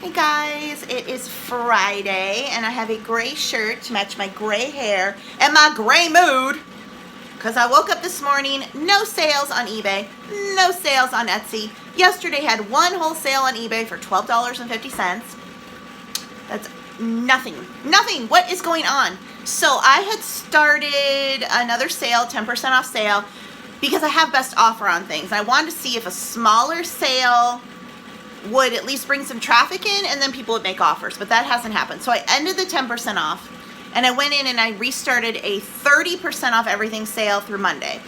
Hey guys, it is Friday and I have a gray shirt to match my gray hair and my gray mood because I woke up this morning, no sales on eBay, no sales on Etsy. Yesterday had one whole sale on eBay for $12.50. That's nothing. What is going on? So I had started another sale, 10% off sale, because I have best offer on things. I wanted to see if a smaller sale would at least bring some traffic in and then people would make offers, but that hasn't happened. So I ended the 10% off and I went in and I restarted a 30% off everything sale through Monday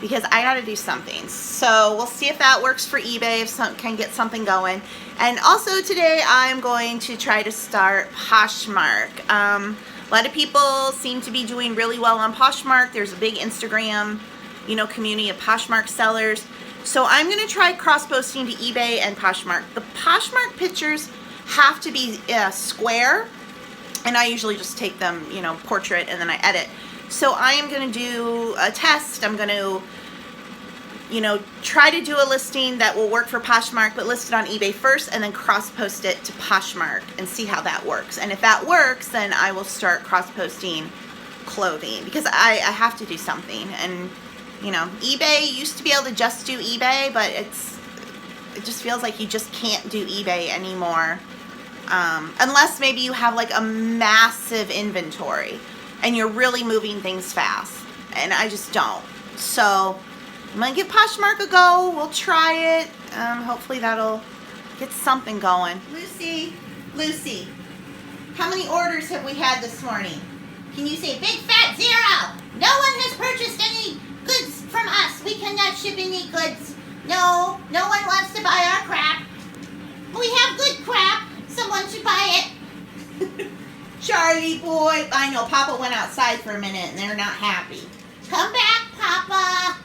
because I got to do something. So we'll see if that works for eBay, if some can get something going. And also today I'm going to try to start Poshmark. A lot of people seem to be doing really well on Poshmark. There's a big Instagram, community of Poshmark sellers. So I'm going to try cross-posting to eBay and Poshmark. The Poshmark pictures have to be square, and I usually just take them, portrait, and then I edit. So I am going to do a test. I'm going to, try to do a listing that will work for Poshmark, but list it on eBay first, and then cross-post it to Poshmark and see how that works. And if that works, then I will start cross-posting clothing because I have to do something. And eBay used to be able to just do eBay, but it just feels like you just can't do eBay anymore. Unless maybe you have like a massive inventory and you're really moving things fast. And I just don't. So I'm going to give Poshmark a go. We'll try it. Hopefully that'll get something going. Lucy, how many orders have we had this morning? Can you say big fat 0? No one has purchased any goods from us. We cannot ship any goods. No one wants to buy our crap. We have good crap. Someone should buy it. Charlie boy. I know, Papa went outside for a minute and they're not happy. Come back, Papa.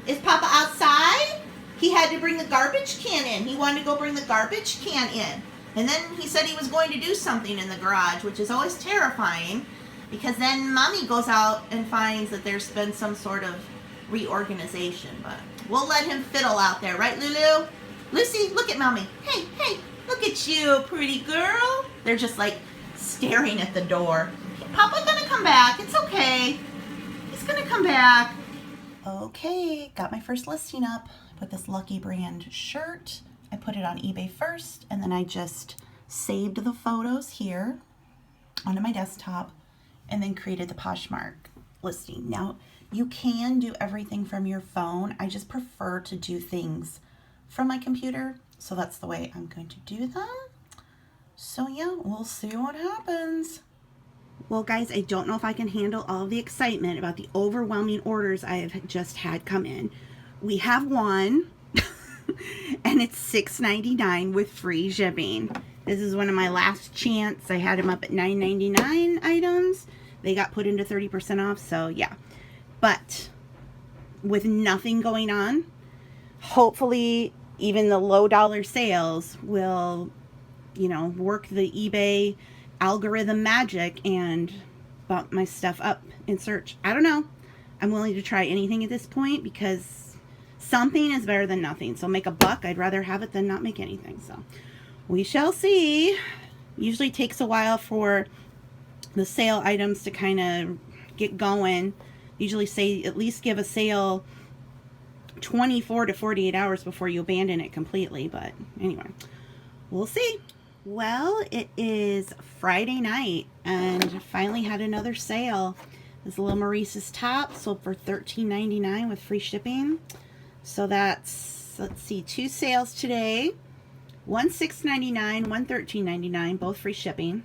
Is Papa outside? He had to bring the garbage can in. He wanted to go bring the garbage can in. And then he said he was going to do something in the garage, which is always terrifying because then Mommy goes out and finds that there's been some sort of reorganization, but we'll let him fiddle out there, right, Lulu? Lucy, look at Mommy. Hey, look at you, pretty girl. They're just like staring at the door. Papa's gonna come back. It's okay. He's gonna come back. Okay, got my first listing up. I put this Lucky brand shirt. I put it on eBay first, and then I just saved the photos here onto my desktop, and then created the Poshmark listing. Now, you can do everything from your phone. I just prefer to do things from my computer. So that's the way I'm going to do them. So yeah, we'll see what happens. Well guys, I don't know if I can handle all the excitement about the overwhelming orders I have just had come in. We have one and it's $6.99 with free shipping. This is one of my last chance. I had them up at $9.99 items. They got put into 30% off, so yeah. But with nothing going on, hopefully even the low dollar sales will, work the eBay algorithm magic and bump my stuff up in search. I don't know. I'm willing to try anything at this point because something is better than nothing. So make a buck. I'd rather have it than not make anything. So we shall see. Usually takes a while for the sale items to kind of get going. Usually say at least give a sale 24 to 48 hours before you abandon it completely. But anyway, we'll see. Well, it is Friday night and finally had another sale. This little Maurice's top sold for $13.99 with free shipping. So that's, let's see, 2 sales today. One $6.99, one $13.99, both free shipping.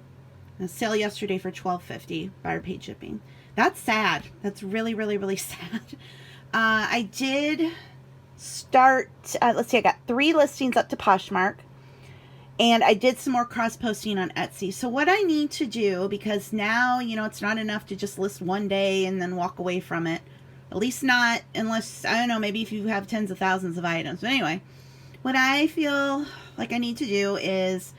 A sale yesterday for $12.50, buyer paid shipping. That's sad. That's really, really, really sad. I did start, let's see, I got 3 listings up to Poshmark. And I did some more cross-posting on Etsy. So what I need to do, because now, it's not enough to just list one day and then walk away from it. At least not unless, I don't know, maybe if you have tens of thousands of items. But anyway, what I feel like I need to do is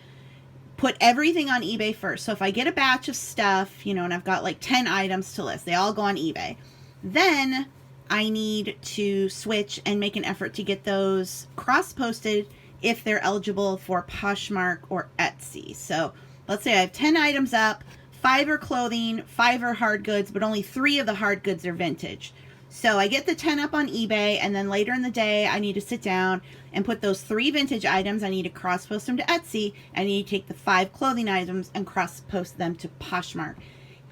put everything on eBay first. So if I get a batch of stuff, and I've got like 10 items to list, they all go on eBay. Then I need to switch and make an effort to get those cross-posted if they're eligible for Poshmark or Etsy. So let's say I have 10 items up, 5 are clothing, 5 are hard goods, but only 3 of the hard goods are vintage. So I get the 10 up on eBay, and then later in the day, I need to sit down and put those 3 vintage items. I need to cross-post them to Etsy. I need to take the 5 clothing items and cross-post them to Poshmark.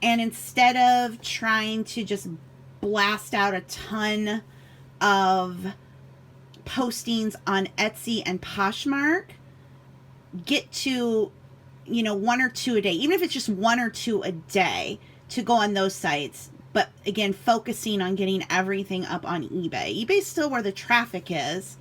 And instead of trying to just blast out a ton of postings on Etsy and Poshmark, get to, 1 or 2 a day, even if it's just 1 or 2 a day to go on those sites. But again, focusing on getting everything up on eBay. eBay's still where the traffic is,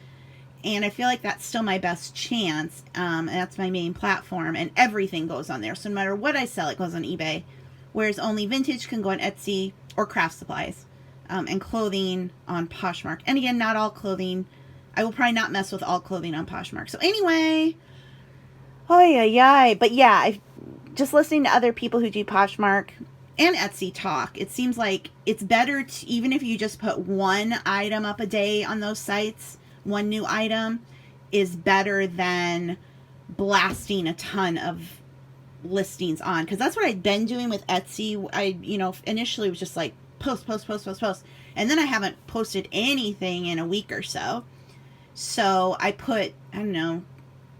and I feel like that's still my best chance. And that's my main platform, and everything goes on there. So no matter what I sell, it goes on eBay. Whereas only vintage can go on Etsy or craft supplies, and clothing on Poshmark. And again, not all clothing. I will probably not mess with all clothing on Poshmark. So anyway, but yeah, just listening to other people who do Poshmark and Etsy talk, it seems like it's better to, even if you just put 1 item up a day on those sites, 1 new item is better than blasting a ton of listings on, because that's what I'd been doing with Etsy. I initially was just like post, and then I haven't posted anything in a week or so. So I put, I don't know,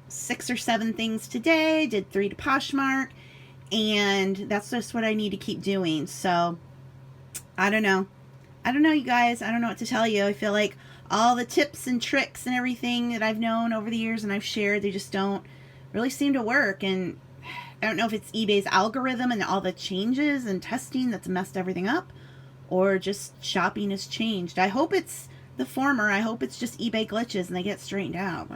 6 or 7 things today, did 3 to Poshmark, and that's just what I need to keep doing. So I don't know, you guys. I don't know what to tell you. I feel like all the tips and tricks and everything that I've known over the years and I've shared, they just don't really seem to work. And I don't know if it's eBay's algorithm and all the changes and testing that's messed everything up, or just shopping has changed. I hope it's the former. I hope it's just eBay glitches and they get straightened out.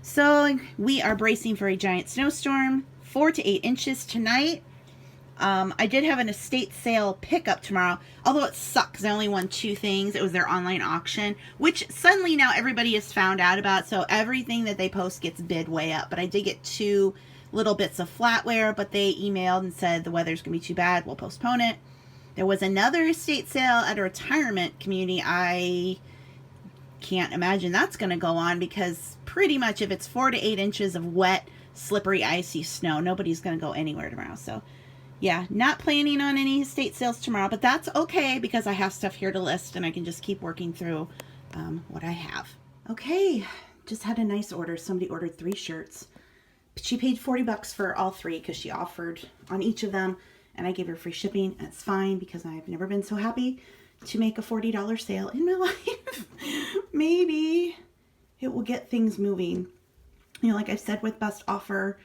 So we are bracing for a giant snowstorm, 4 to 8 inches tonight. I did have an estate sale pickup tomorrow, although it sucks because I only won 2 things. It was their online auction, which suddenly now everybody has found out about, so everything that they post gets bid way up. But I did get 2 little bits of flatware, but they emailed and said the weather's going to be too bad, we'll postpone it. There was another estate sale at a retirement community. I can't imagine that's going to go on, because pretty much if it's 4 to 8 inches of wet, slippery, icy snow, nobody's going to go anywhere tomorrow. So yeah, not planning on any estate sales tomorrow, but that's okay because I have stuff here to list and I can just keep working through what I have. Okay, just had a nice order. Somebody ordered 3 shirts. She paid $40 for all 3 because she offered on each of them, and I gave her free shipping. That's fine because I've never been so happy to make a $40 sale in my life. Maybe it will get things moving. Like I said with best offer,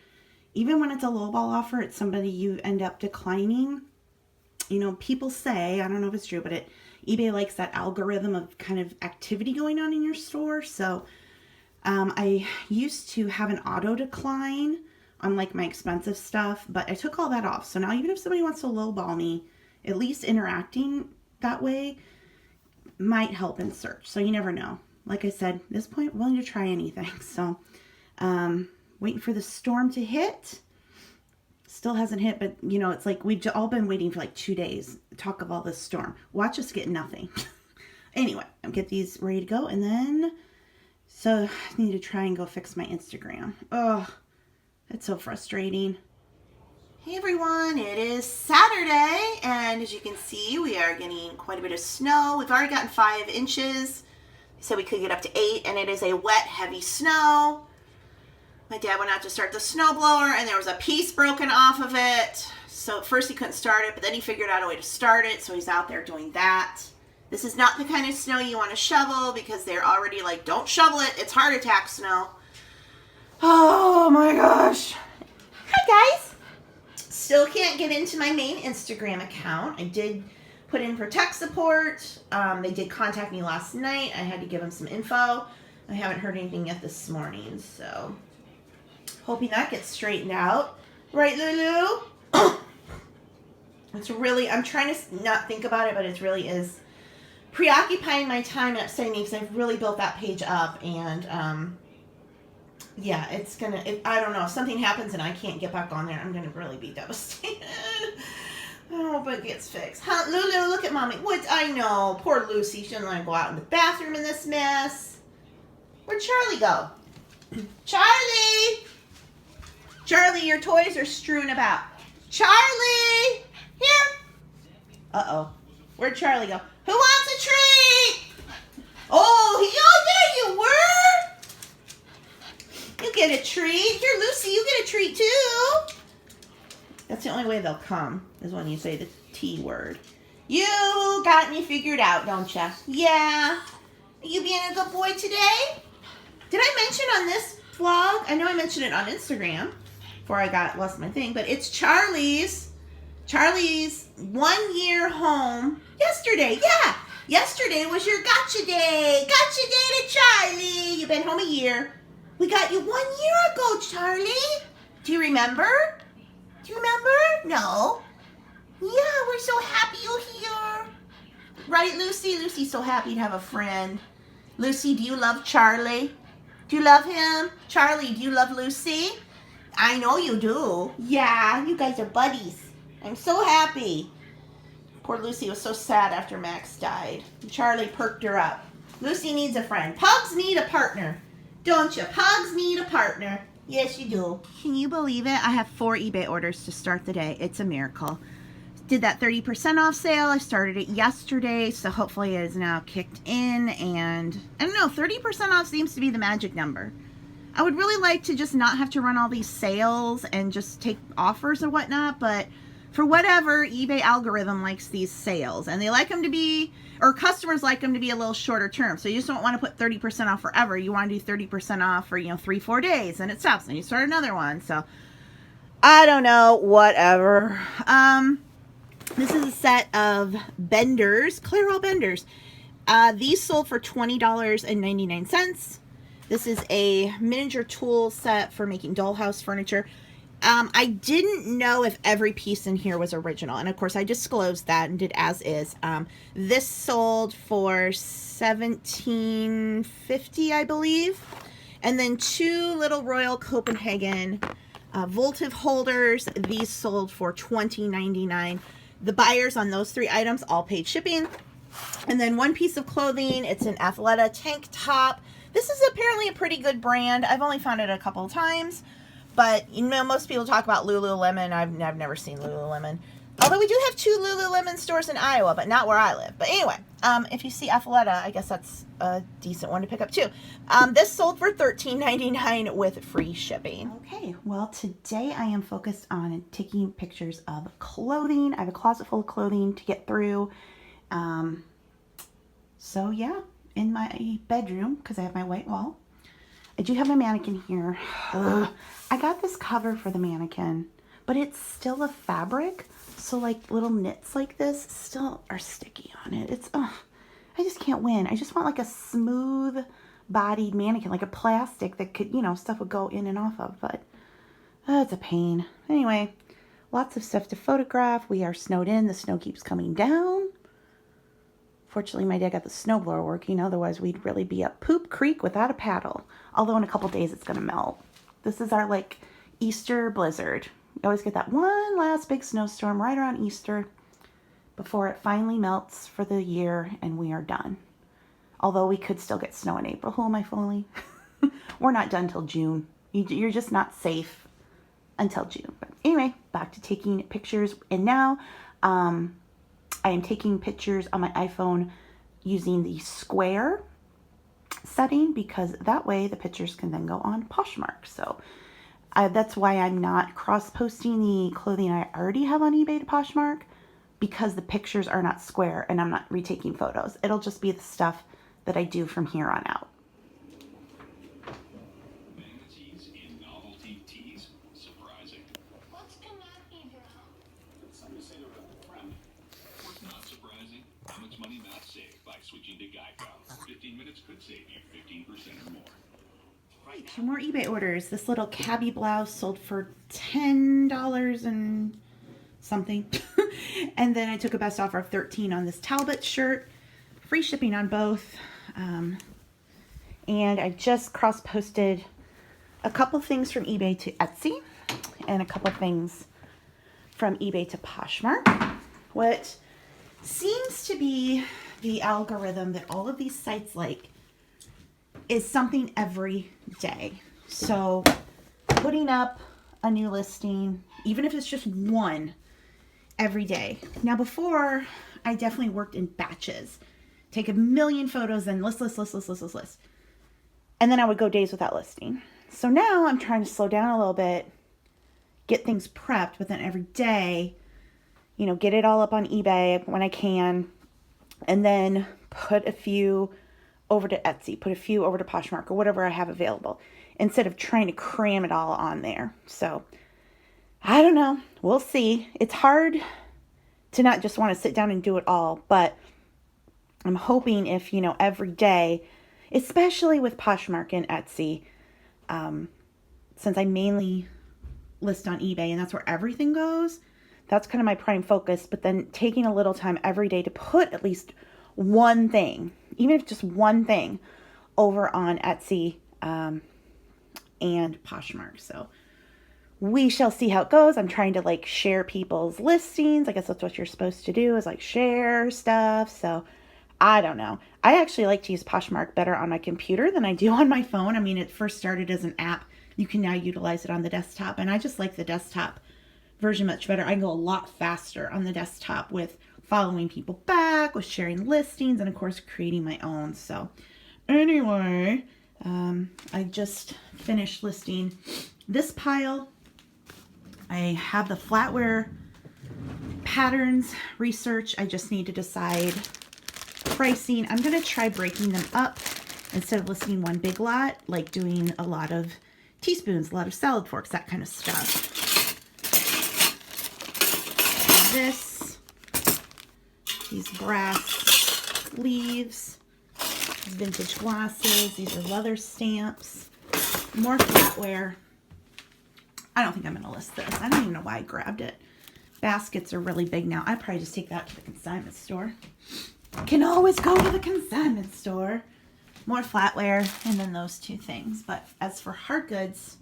even when it's a lowball offer, it's somebody you end up declining. People say, I don't know if it's true, but eBay likes that algorithm of kind of activity going on in your store. So I used to have an auto decline on like my expensive stuff, but I took all that off. So now even if somebody wants to lowball me, at least interacting that way might help in search. So you never know. Like I said, at this point, willing to try anything. So waiting for the storm to hit. Still hasn't hit, but it's like we've all been waiting for like 2 days. Talk of all this storm. Watch us get nothing. Anyway, I'll get these ready to go, and then so I need to try and go fix my Instagram. Oh, that's so frustrating. Hey everyone, it is Saturday, and as you can see, we are getting quite a bit of snow. We've already gotten 5 inches. They said we could get up to 8, and it is a wet, heavy snow. My dad went out to start the snowblower, and there was a piece broken off of it. So at first he couldn't start it, but then he figured out a way to start it, so he's out there doing that. This is not the kind of snow you want to shovel, because they're already like, don't shovel it, it's heart attack snow. Oh my gosh. Hi guys. Still can't get into my main Instagram account. I did put in for tech support. They did contact me last night. I had to give them some info. I haven't heard anything yet this morning, so hoping that gets straightened out. Right, Lulu? It's really, I'm trying to not think about it, but it really is preoccupying my time and upsetting me because I've really built that page up, and yeah, it's gonna, I don't know, if something happens and I can't get back on there, I'm gonna really be devastated. I hope it gets fixed. Huh, Lulu, look at mommy. What? I know, poor Lucy. She doesn't want to go out in the bathroom in this mess. Where'd Charlie go? Charlie! Charlie, your toys are strewn about. Charlie! Here. Uh-oh. Where'd Charlie go? Who wants a treat? Oh, there you were. You get a treat. Here, Lucy, you get a treat too. That's the only way they'll come, is when you say the T word. You got me figured out, don't ya? Yeah. Are you being a good boy today? Did I mention on this vlog? I know I mentioned it on Instagram before I lost my thing, but it's Charlie's 1 year home yesterday. Yeah. Yesterday was your gotcha day. Gotcha day to Charlie. You've been home a year. We got you 1 year ago, Charlie. Do you remember? Do you remember? No. Yeah, we're so happy you're here. Right, Lucy? Lucy's so happy to have a friend. Lucy, do you love Charlie? Do you love him? Charlie, do you love Lucy? I know you do. Yeah, you guys are buddies. I'm so happy. Poor Lucy was so sad after Max died. Charlie perked her up. Lucy needs a friend. Pugs need a partner. Don't you? Pugs need a partner. Yes, you do. Can you believe it? I have 4 eBay orders to start the day. It's a miracle. Did that 30% off sale. I started it yesterday, so hopefully it is now kicked in. And I don't know, 30% off seems to be the magic number. I would really like to just not have to run all these sales and just take offers or whatnot, but for whatever, eBay algorithm likes these sales, and they like them to be, or customers like them to be a little shorter term. So you just don't want to put 30% off forever. You want to do 30% off for, 3-4 days, and it stops, and you start another one. So I don't know, whatever. This is a set of benders, Clairol benders. These sold for $20.99. This is a miniature tool set for making dollhouse furniture. I didn't know if every piece in here was original, and of course I disclosed that and did as is. This sold for $17.50, I believe, and then 2 little Royal Copenhagen votive holders. These sold for $20.99. The buyers on those 3 items all paid shipping. And then 1 piece of clothing. It's an Athleta tank top. This is apparently a pretty good brand. I've only found it a couple of times. But, most people talk about Lululemon. I've never seen Lululemon. Although we do have 2 Lululemon stores in Iowa, but not where I live. But anyway, if you see Athleta, I guess that's a decent one to pick up too. This sold for $13.99 with free shipping. Okay, well today I am focused on taking pictures of clothing. I have a closet full of clothing to get through. So yeah, in my bedroom, because I have my white wall. I do have a mannequin here. I got this cover for the mannequin, but it's still a fabric. So like little knits like this still are sticky on it. It's, I just can't win. I just want like a smooth bodied mannequin, like a plastic that could, stuff would go in and off of, but it's a pain. Anyway, lots of stuff to photograph. We are snowed in. The snow keeps coming down. Fortunately, my dad got the snowblower working. Otherwise, we'd really be up Poop Creek without a paddle. Although in a couple days, it's going to melt. This is our, Easter blizzard. We always get that one last big snowstorm right around Easter before it finally melts for the year and we are done. Although we could still get snow in April. Who am I fooling? We're not done till June. You're just not safe until June. But anyway, back to taking pictures. And now I am taking pictures on my iPhone using the square setting because that way the pictures can then go on Poshmark. So that's why I'm not cross-posting the clothing I already have on eBay to Poshmark, because the pictures are not square and I'm not retaking photos. It'll just be the stuff that I do from here on out. Manatees in novelty teas. Surprising. What's Kanaki Brown? Something to say to a friend. What's not surprising? How much money not saved by switching to Geico. 15 minutes could save you 15% or more. Right, 2 more eBay orders. This little cabbie blouse sold for $10 and something. And then I took a best offer of $13 on this Talbot shirt. Free shipping on both. And I just cross-posted a couple things from eBay to Etsy and a couple things from eBay to Poshmark. What seems to be the algorithm that all of these sites like is something every day. So putting up a new listing, even if it's just one every day. Now before, I definitely worked in batches. Take a million photos and list. And then I would go days without listing. So now I'm trying to slow down a little bit, get things prepped, but then every day, you know, get it all up on eBay when I can, and then put a few over to Etsy, put a few over to Poshmark or whatever I have available, instead of trying to cram it all on there. So I don't know. We'll see. It's hard to not just want to sit down and do it all, but I'm hoping if, you know, every day, especially with Poshmark and Etsy, since I mainly list on eBay and that's where everything goes, that's kind of my prime focus. But then taking a little time every day to put at least one thing, even if just one thing, over on Etsy and Poshmark. So we shall see how it goes. I'm trying to like share people's listings. I guess that's what you're supposed to do, is like share stuff. So I don't know. I actually like to use Poshmark better on my computer than I do on my phone. I mean, it first started as an app. You can now utilize it on the desktop, and I just like the desktop version much better. I can go a lot faster on the desktop with following people back, with sharing listings, and of course creating my own. So anyway, I just finished listing this pile. I have the flatware patterns research. I just need to decide pricing. I'm going to try breaking them up instead of listing one big lot, like doing a lot of teaspoons, a lot of salad forks, that kind of stuff. These brass leaves, these vintage glasses, these are leather stamps, more flatware. I don't think I'm going to list this. I don't even know why I grabbed it. Baskets are really big now. I'd probably just take that to the consignment store. Can always go to the consignment store. More flatware, and then those two things. But as for hard goods,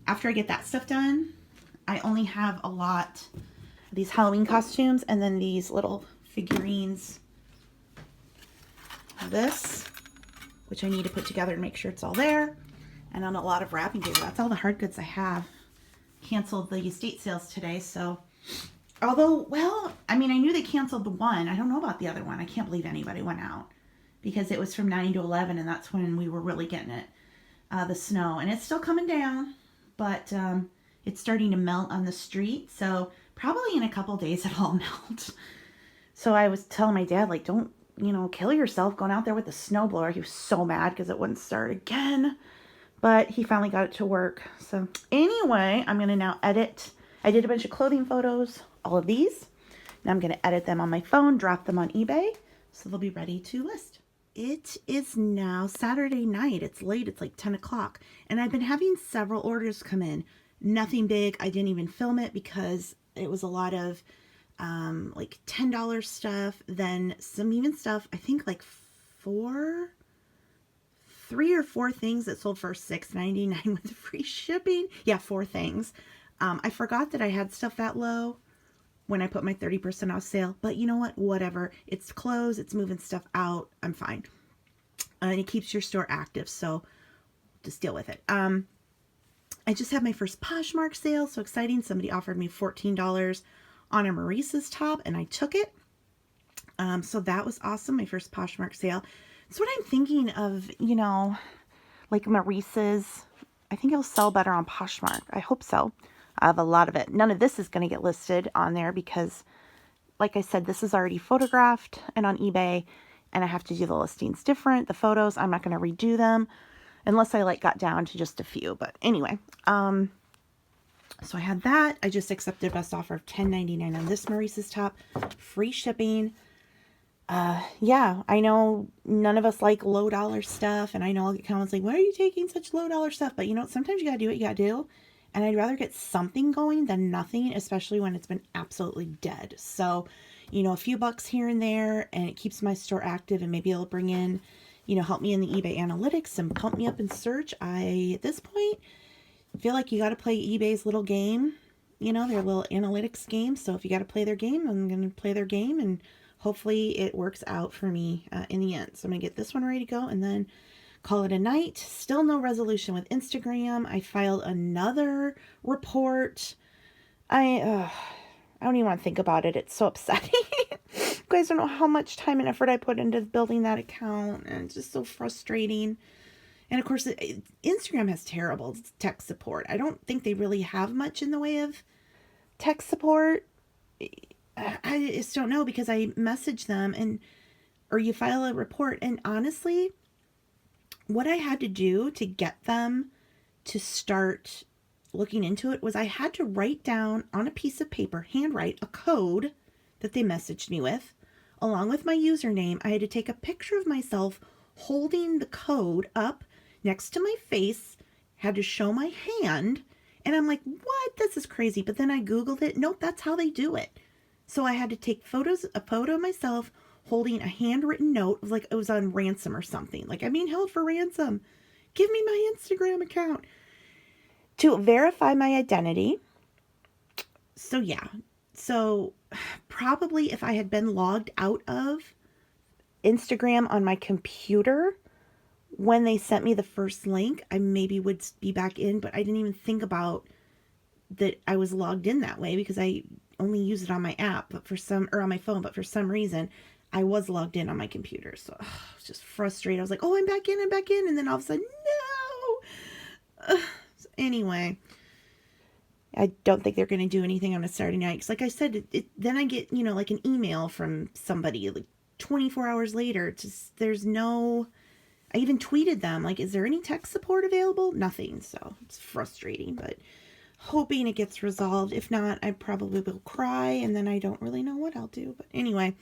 after I get that stuff done, I only have a lot of these Halloween costumes and then these little figurines. This, which I need to put together to make sure it's all there. And on a lot of wrapping paper. That's all the hard goods I have. Canceled the estate sales today, so... Although, well, I mean, I knew they canceled the one. I don't know about the other one. I can't believe anybody went out. Because it was from 9 to 11, and that's when we were really getting it. The snow. And it's still coming down, but it's starting to melt on the street. So probably in a couple days it'll all melt. So I was telling my dad, like, don't, you know, kill yourself going out there with the snowblower. He was so mad because it wouldn't start again. But he finally got it to work. So anyway, I'm going to now edit. I did a bunch of clothing photos, all of these. Now I'm going to edit them on my phone, drop them on eBay, so they'll be ready to list. It is now Saturday night. It's late. It's like 10 o'clock. And I've been having several orders come in. Nothing big. I didn't even film it because it was a lot of like $10 stuff. Then some even stuff, I think like 3 or 4 things that sold for $6.99 with free shipping. Yeah, 4 things. I forgot that I had stuff that low when I put my 30% off sale, but you know what? Whatever. It's clothes. It's moving stuff out. I'm fine. And it keeps your store active, so just deal with it. I just had my first Poshmark sale. So exciting. Somebody offered me $14 on a Maurice's top, and I took it. So that was awesome. My first Poshmark sale. It's what I'm thinking of, you know, like Maurice's. I think it'll sell better on Poshmark. I hope so. I have a lot of it. None of this is going to get listed on there because, like I said, this is already photographed and on eBay, and I have to do the listings different. The photos, I'm not going to redo them unless I like got down to just a few. But anyway, so I had that. I just accepted best offer of $10.99 on this Maurice's top. Free shipping. Yeah, I know none of us like low dollar stuff, and I know I'll get comments like, why are you taking such low dollar stuff? But you know, sometimes you gotta do what you gotta do, and I'd rather get something going than nothing, especially when it's been absolutely dead. So, you know, a few bucks here and there, and it keeps my store active, and maybe it'll bring in, you know, help me in the eBay analytics and pump me up in search. At this point, feel like you gotta play eBay's little game, you know, their little analytics game. So if you gotta play their game, I'm gonna play their game, and hopefully it works out for me in the end. So I'm going to get this one ready to go and then call it a night. Still no resolution with Instagram. I filed another report. I don't even want to think about it. It's so upsetting. You guys don't know how much time and effort I put into building that account, and it's just so frustrating. And of course, Instagram has terrible tech support. I don't think they really have much in the way of tech support. I just don't know, because I message them or you file a report, and honestly, what I had to do to get them to start looking into it was I had to write down on a piece of paper, handwrite a code that they messaged me with, along with my username. I had to take a picture of myself holding the code up next to my face, had to show my hand, and I'm like, what? This is crazy. But then I Googled it. Nope, that's how they do it. So I had to take a photo of myself holding a handwritten note, like it was on ransom or something. Like, I'm being held for ransom. Give me my Instagram account to verify my identity. So yeah. So probably if I had been logged out of Instagram on my computer when they sent me the first link, I maybe would be back in, but I didn't even think about that I was logged in that way, because I only use it on my app, or on my phone, but for some reason I was logged in on my computer. So I was just frustrated. I was like, oh, I'm back in. And then all of a sudden, no. So anyway, I don't think they're going to do anything on a Saturday night. Because like I said, then I get, like an email from somebody like 24 hours later. There's no, I even tweeted them, like, is there any tech support available? Nothing. So it's frustrating, but hoping it gets resolved. If not, I probably will cry, and then I don't really know what I'll do. But anyway,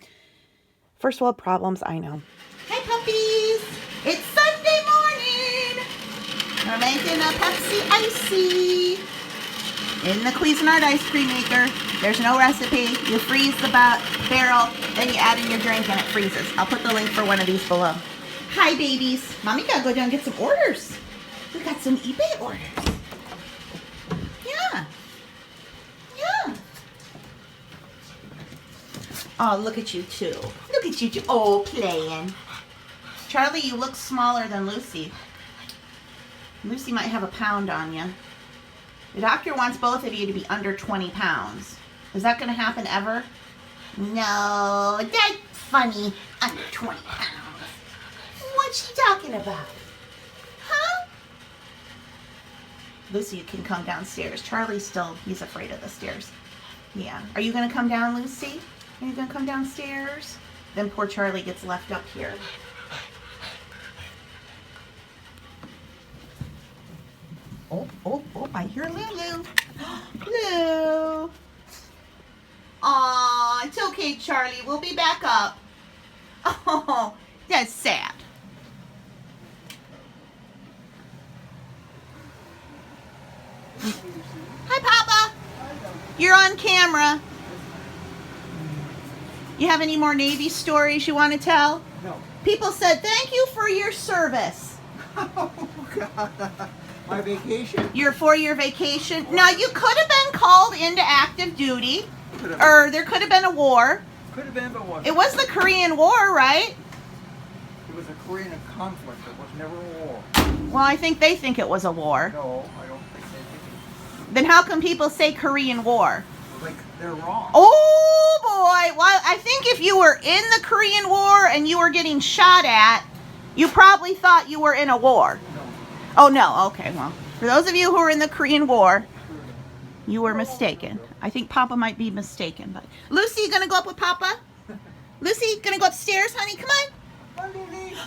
first world problems, I know. Hi, puppies. It's Sunday morning. We're making a Pepsi Icy in the Cuisinart ice cream maker. There's no recipe. You freeze the barrel, then you add in your drink, and it freezes. I'll put the link for one of these below. Hi, babies. Mommy gotta go down and get some orders. We got some eBay orders. Yeah. Oh, look at you two. Look at you two. Oh, playing. Charlie, you look smaller than Lucy. Lucy might have a pound on you. The doctor wants both of you to be under 20 pounds. Is that going to happen ever? No, that's funny. Under 20 pounds. What's she talking about? Huh? Lucy, you can come downstairs. Charlie's he's afraid of the stairs. Yeah. Are you going to come down, Lucy? Are you going to come downstairs? Then poor Charlie gets left up here. Oh, I hear Lulu. Lulu. Aw, it's okay, Charlie. We'll be back up. Oh, that's sad. Hi, Papa. You're on camera. You have any more Navy stories you want to tell? No. People said, thank you for your service. Oh, God. My vacation. Your 4-year vacation. Now, you could have been called into active duty. Or there could have been a war. Could have been, but wasn't. It was the Korean War, right? It was a Korean conflict. It was never a war. Well, I think they think it was a war. No, I don't think they think Then how come people say Korean War? it. Like, they're wrong. Oh, boy. Well, I think if you were in the Korean War and you were getting shot at, you probably thought you were in a war. No. Oh, no. Okay, well, for those of you who were in the Korean War, you were mistaken. I think Papa might be mistaken. But Lucy, you gonna go up with Papa? Lucy, gonna go upstairs, honey? Come on.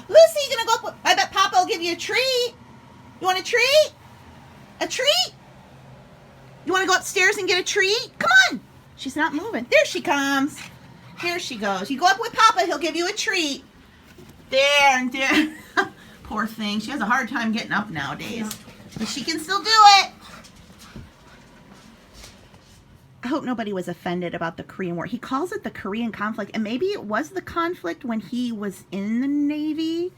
Lucy, you gonna go up with... I bet Papa will give you a treat. You want a treat? A treat? You want to go upstairs and get a treat? Come on. She's not moving. There she comes. Here she goes. You go up with Papa, he'll give you a treat. There and there. Poor thing. She has a hard time getting up nowadays. But she can still do it. I hope nobody was offended about the Korean War. He calls it the Korean conflict, and maybe it was the conflict when he was in the Navy.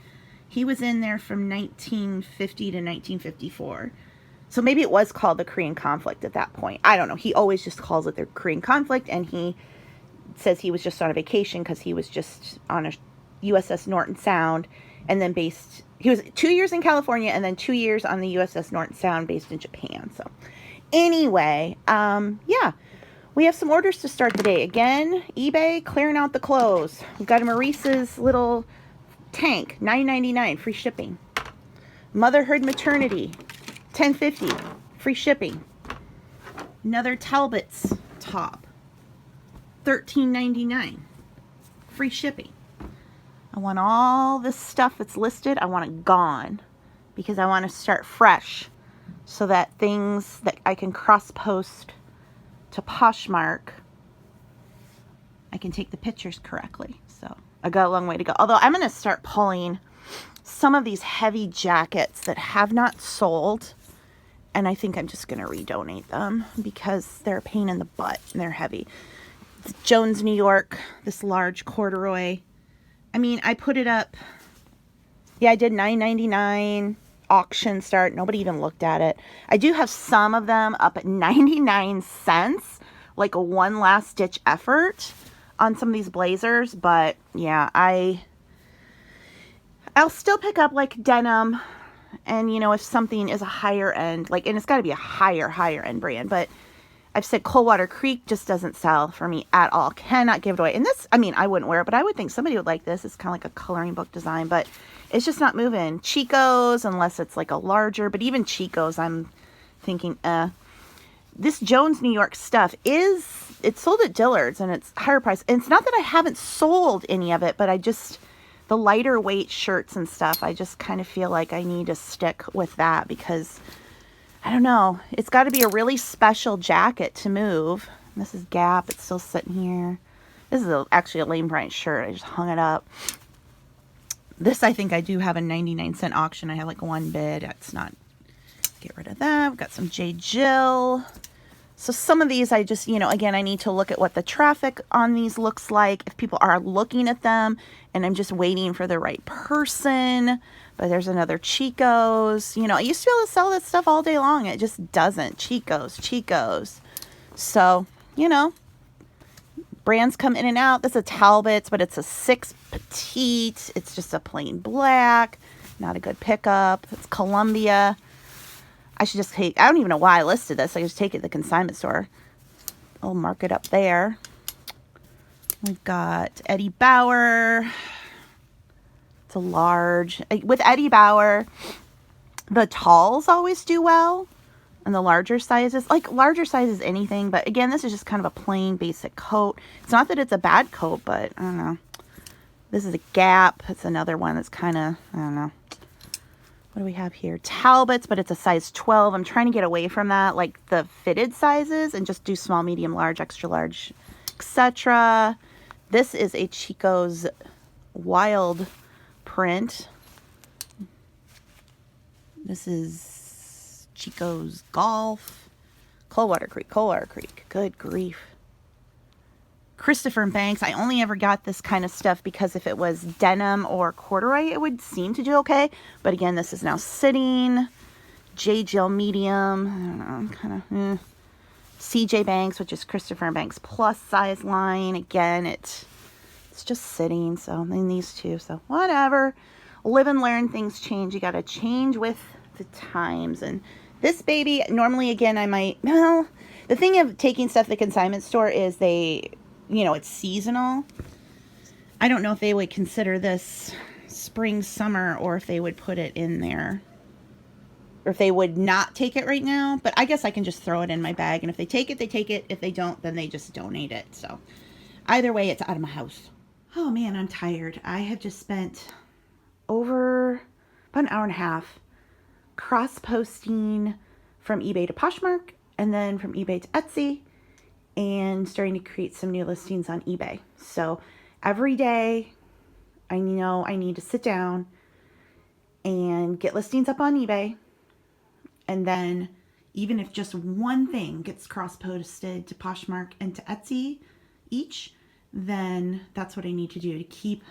He was in there from 1950 to 1954. So maybe it was called the Korean conflict at that point. I don't know. He always just calls it the Korean conflict, and he says he was just on a vacation because he was just on a USS Norton Sound and then based he was 2 years in California and then 2 years on the USS Norton Sound based in Japan. So anyway, yeah, we have some orders to start the day. Again, eBay clearing out the clothes. We've got a Maurice's little tank, $9.99, free shipping. Motherhood Maternity, $10.50, free shipping. Another Talbot's top, $13.99, free shipping. I want all this stuff that's listed, I want it gone because I want to start fresh so that things that I can cross-post to Poshmark, I can take the pictures correctly. So I got a long way to go. Although I'm going to start pulling some of these heavy jackets that have not sold, and I think I'm just going to redonate them because they're a pain in the butt and they're heavy. It's Jones, New York, this large corduroy. I mean, I put it up. Yeah, I did $9.99 auction start. Nobody even looked at it. I do have some of them up at 99 cents, like a one last ditch effort on some of these blazers. But yeah, I'll still pick up like denim, and you know, if something is a higher end, like, and it's got to be a higher end brand, but I've said Coldwater Creek just doesn't sell for me at all. Cannot give it away. And this, I mean, I wouldn't wear it, but I would think somebody would like this. It's kind of like a coloring book design, but it's just not moving. Chico's, unless it's like a larger, but even Chico's, I'm thinking, this Jones, New York stuff it's sold at Dillard's and it's higher price. And it's not that I haven't sold any of it, but the lighter weight shirts and stuff, I just kind of feel like I need to stick with that because I don't know. It's got to be a really special jacket to move. This is Gap. It's still sitting here. This is actually a Lane Bryant shirt. I just hung it up. This, I think I do have a 99-cent auction. I have like one bid. It's not. Get rid of that. We've got some J. Jill. So some of these I just, you know, again, I need to look at what the traffic on these looks like. If people are looking at them and I'm just waiting for the right person. But there's another Chico's. You know, I used to be able to sell this stuff all day long. It just doesn't. Chico's. So, you know, brands come in and out. This is a Talbot's, but it's a 6 petite. It's just a plain black. Not a good pickup. It's Columbia. I should just take, I don't even know why I listed this. I just take it to the consignment store. I'll mark it up there. We've got Eddie Bauer. It's a large. With Eddie Bauer, the talls always do well. And the larger sizes, like larger sizes anything. But again, this is just kind of a plain basic coat. It's not that it's a bad coat, but I don't know. This is a Gap. It's another one that's kind of, I don't know. What do we have here? Talbot's, but it's a size 12. I'm trying to get away from that, like the fitted sizes, and just do small, medium, large, extra large, etc. This is a Chico's Wild print. This is Chico's Golf. Coldwater Creek. Good grief. Christopher & Banks. I only ever got this kind of stuff because if it was denim or corduroy, it would seem to do okay. But again, this is now sitting. J. Jill medium. I don't know, kind of. CJ Banks, which is Christopher & Banks plus size line. Again, it's just sitting. So in these two. So whatever. Live and learn. Things change. You got to change with the times. And this baby, normally again, I might. Well, the thing of taking stuff to the consignment store is they. You know, it's seasonal. I don't know if they would consider this spring, summer, or if they would put it in there. Or if they would not take it right now. But I guess I can just throw it in my bag. And if they take it, they take it. If they don't, then they just donate it. So either way, it's out of my house. Oh man, I'm tired. I have just spent over about an hour and a half cross-posting from eBay to Poshmark. And then from eBay to Etsy. And starting to create some new listings on eBay. So every day I know I need to sit down and get listings up on eBay. And then even if just one thing gets cross-posted to Poshmark and to Etsy each, then that's what I need to do to keep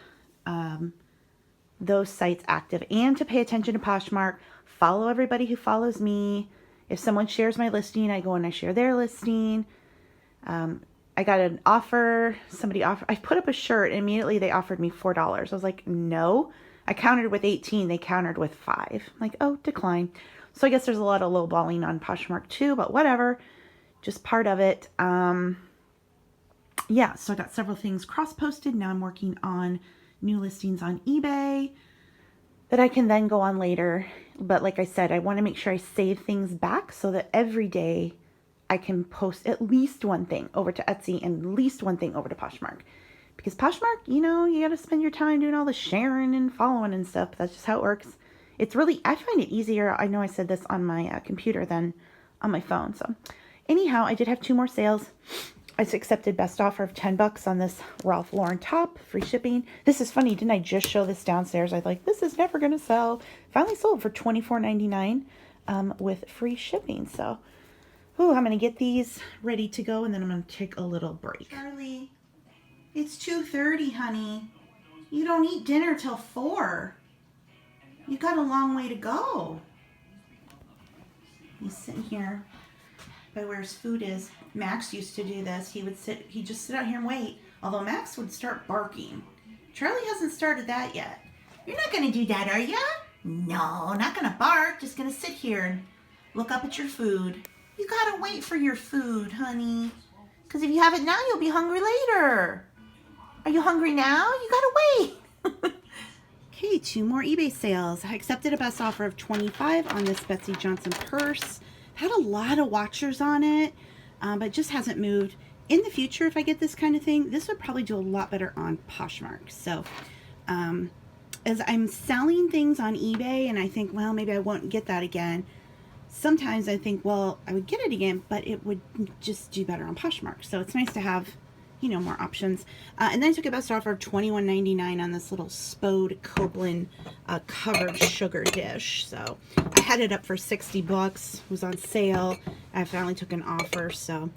those sites active and to pay attention to Poshmark, follow everybody who follows me. If someone shares my listing, I go and I share their listing. I got an offer, I put up a shirt and immediately they offered me $4. I was like, no, I countered with 18. They countered with 5. Like, oh, decline. So I guess there's a lot of lowballing on Poshmark too, but whatever. Just part of it. Yeah, so I got several things cross-posted. Now I'm working on new listings on eBay that I can then go on later. But like I said, I want to make sure I save things back so that every day I can post at least one thing over to Etsy and at least one thing over to Poshmark. Because Poshmark, you know, you got to spend your time doing all the sharing and following and stuff. That's just how it works. It's really, I find it easier. I know I said this on my computer than on my phone. So anyhow, I did have 2 more sales. I accepted best offer of $10 on this Ralph Lauren top, free shipping. This is funny. Didn't I just show this downstairs? I was like, this is never going to sell. Finally sold for $24.99 with free shipping. So, ooh, I'm going to get these ready to go, and then I'm going to take a little break. Charlie, it's 2:30, honey. You don't eat dinner till 4. You got a long way to go. He's sitting here by where his food is. Max used to do this. He'd just sit out here and wait. Although Max would start barking. Charlie hasn't started that yet. You're not going to do that, are you? No, not going to bark. Just going to sit here and look up at your food. You got to wait for your food, honey. Because if you have it now, you'll be hungry later. Are you hungry now? You got to wait. Okay, 2 more eBay sales. I accepted a best offer of $25 on this Betsy Johnson purse. Had a lot of watchers on it, but just hasn't moved. In the future, if I get this kind of thing, this would probably do a lot better on Poshmark. So as I'm selling things on eBay and I think, well, maybe I won't get that again. Sometimes I think, well, I would get it again, but it would just do better on Poshmark. So it's nice to have, you know, more options. And then I took a best offer of $21.99 on this little Spode Copeland covered sugar dish. So I had it up for $60. It was on sale. I finally took an offer. So,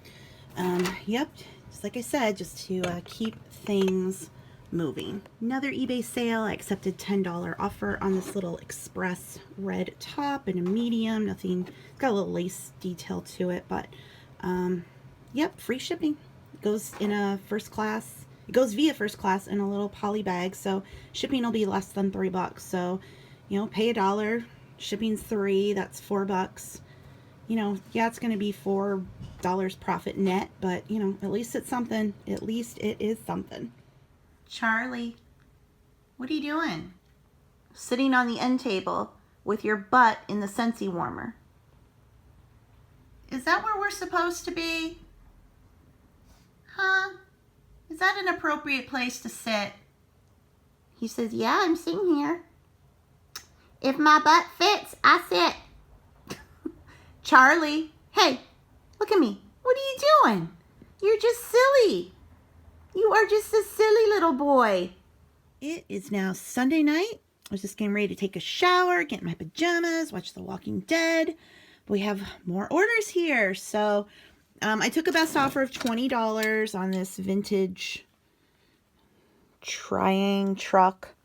yep, just like I said, just to keep things moving. Another eBay sale. I accepted $10 offer on this little express red top in a medium. Nothing, it's got a little lace detail to it, but yep, free shipping. Goes in a first class. It goes via first class in a little poly bag, so shipping will be less than $3. So, you know, pay $1, shipping's $3. That's $4. You know, yeah, it's going to be $4 profit net, but you know, at least it's something. At least it is something. Charlie, what are you doing? Sitting on the end table with your butt in the Scentsy warmer. Is that where we're supposed to be? Huh? Is that an appropriate place to sit? He says, yeah, I'm sitting here. If my butt fits, I sit. Charlie, hey, look at me. What are you doing? You're just silly. You are just a silly little boy. It is now Sunday night. I was just getting ready to take a shower, get in my pajamas, watch The Walking Dead. But we have more orders here. So I took a best offer of $20 on this vintage Triang truck.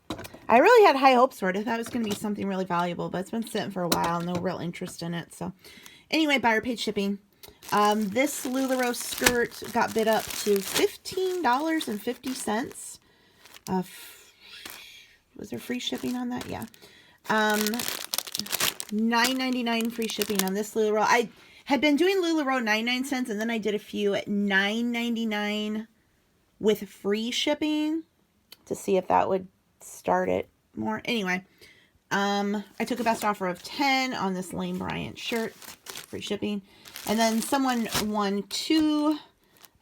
I really had high hopes for it. I thought it was going to be something really valuable, but it's been sitting for a while. No real interest in it. So anyway, buyer paid shipping. This LuLaRoe skirt got bid up to $15.50. Was there free shipping on that? Yeah. $9.99 free shipping on this LuLaRoe. I had been doing LuLaRoe 99 cents, and then I did a few at $9.99 with free shipping to see if that would start it more. Anyway, I took a best offer of $10 on this Lane Bryant shirt, free shipping. And then someone won 2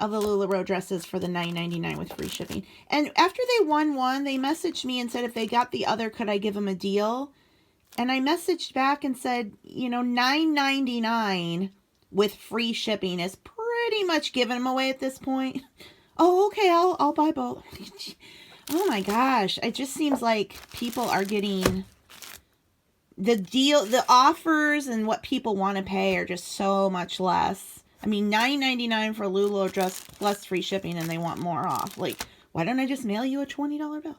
of the LuLaRoe dresses for the $9.99 with free shipping. And after they won one, they messaged me and said if they got the other, could I give them a deal? And I messaged back and said, you know, $9.99 with free shipping is pretty much giving them away at this point. Oh, okay, I'll buy both. Oh my gosh, it just seems like people are getting the deal, the offers and what people want to pay are just so much less. I mean, $9.99 for a LuLaRoe dress plus free shipping, and they want more off. Like, why don't I just mail you a $20 bill?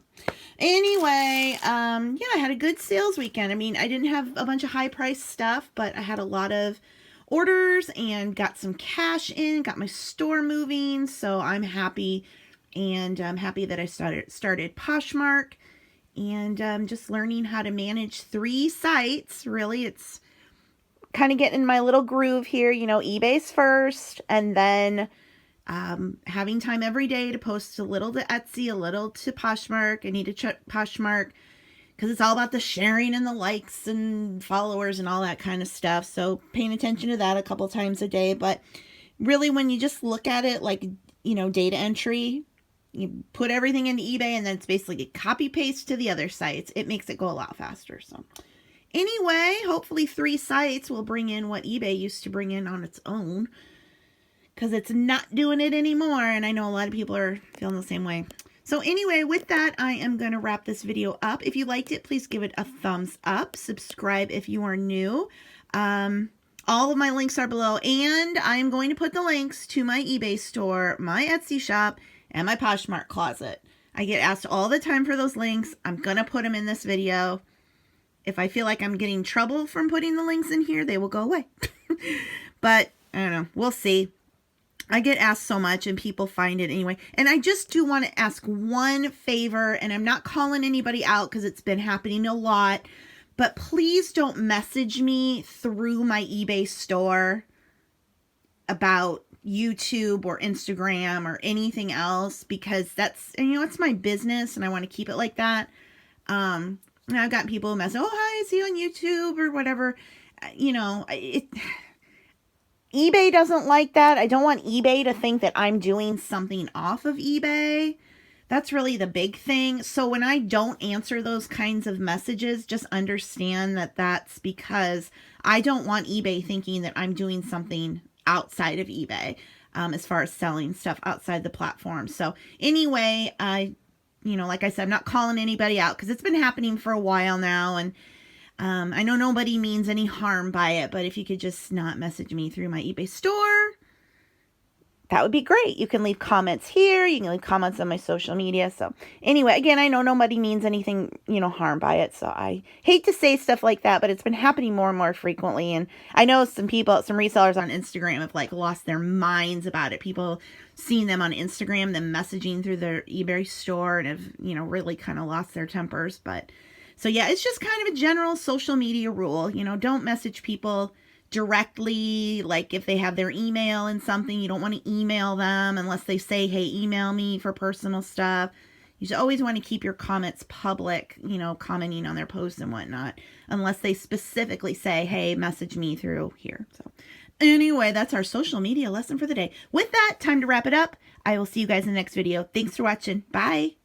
Anyway, yeah, I had a good sales weekend. I mean, I didn't have a bunch of high price stuff, but I had a lot of orders and got some cash in, got my store moving. So I'm happy, and I'm happy that I started Poshmark. and just learning how to manage 3 sites. Really, it's kind of getting in my little groove here. You know, eBay's first, and then having time every day to post a little to Etsy, a little to Poshmark. I need to check Poshmark because it's all about the sharing and the likes and followers and all that kind of stuff. So paying attention to that a couple times a day. But really, when you just look at it like, you know, data entry, you put everything into eBay and then it's basically a copy paste to the other sites. It makes it go a lot faster. So anyway, hopefully 3 sites will bring in what eBay used to bring in on its own, because it's not doing it anymore. And I know a lot of people are feeling the same way. So anyway, with that, I am going to wrap this video up. If you liked it, please give it a thumbs up. Subscribe if you are new. All of my links are below, and I am going to put the links to my eBay store, my Etsy shop, and my Poshmark closet. I get asked all the time for those links. I'm going to put them in this video. If I feel like I'm getting trouble from putting the links in here, they will go away. But I don't know. We'll see. I get asked so much and people find it anyway. And I just do want to ask one favor, and I'm not calling anybody out because it's been happening a lot, but please don't message me through my eBay store about YouTube or Instagram or anything else, because that's, you know, it's my business and I want to keep it like that. And I've got people who message, oh, hi, I see you on YouTube or whatever. You know, eBay doesn't like that. I don't want eBay to think that I'm doing something off of eBay. That's really the big thing. So when I don't answer those kinds of messages, just understand that that's because I don't want eBay thinking that I'm doing something outside of eBay, as far as selling stuff outside the platform. So anyway, you know, like I said, I'm not calling anybody out because it's been happening for a while now, and I know nobody means any harm by it, but if you could just not message me through my eBay store, that would be great. You can leave comments here. You can leave comments on my social media. So anyway, again, I know nobody means anything, you know, harm by it. So I hate to say stuff like that, but it's been happening more and more frequently. And I know some people, some resellers on Instagram have like lost their minds about it. People seeing them on Instagram, them messaging through their eBay store, and have, you know, really kind of lost their tempers. But so yeah, it's just kind of a general social media rule. You know, don't message people directly. Like if they have their email and something, you don't want to email them unless they say, hey, email me for personal stuff. You should always want to keep your comments public, you know, commenting on their posts and whatnot, unless they specifically say, hey, message me through here. So anyway, that's our social media lesson for the day. With that, time to wrap it up. I will see you guys in the next video. Thanks for watching. Bye.